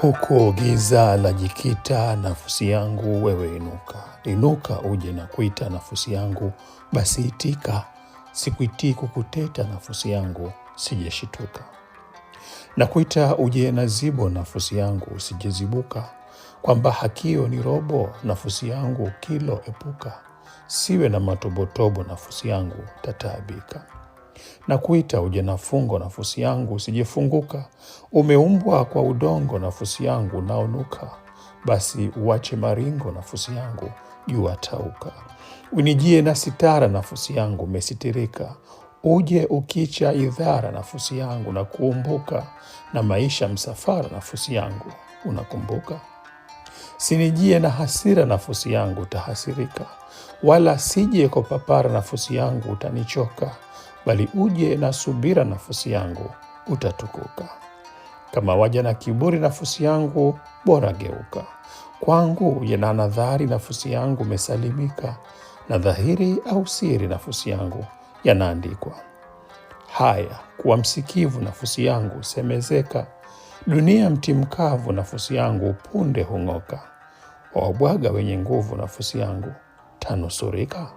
Huku giza la jikita, nafsi yangu wewe inuka. Inuka uje na kuita nafsi yangu, basi itika. Sikuitii kukuteta nafsi yangu, sijeshituka. Na kuita uje na zibo nafsi yangu, usijezibuka. Kwamba hakio ni robo nafsi yangu, kilo epuka. Siwe na matobotobo nafsi yangu, tataabika. Na kuita uje na fungo nafsi yangu, usijefunguka. Umeumbwa kwa udongo nafsi yangu naonuka. Basi uache maringo nafsi yangu, jua tauka. Unijie na sitara nafsi yangu, umesitirika. Uje ukicha idhara nafsi yangu na kuumbuka. Na maisha msafara nafsi yangu, unakumbuka. Sinijie na hasira nafsi yangu, utahasirika. Wala sije kwa papara nafsi yangu, utanichoka. Bali uje na subira nafsi yangu, utatukuka. Kama waja na kiburi nafsi yangu, bora geuka. Kwangu yana nadhari nafsi yangu, umesalimika. Na dhahiri au siri nafsi yangu, yanaandikwa. Haya, kuwa msikivu nafsi yangu, semezeka. Dunia mti mkavu nafsi yangu, punde hung'oka. Wawabwaga wenye nguvu nafsi yangu, tanusurika.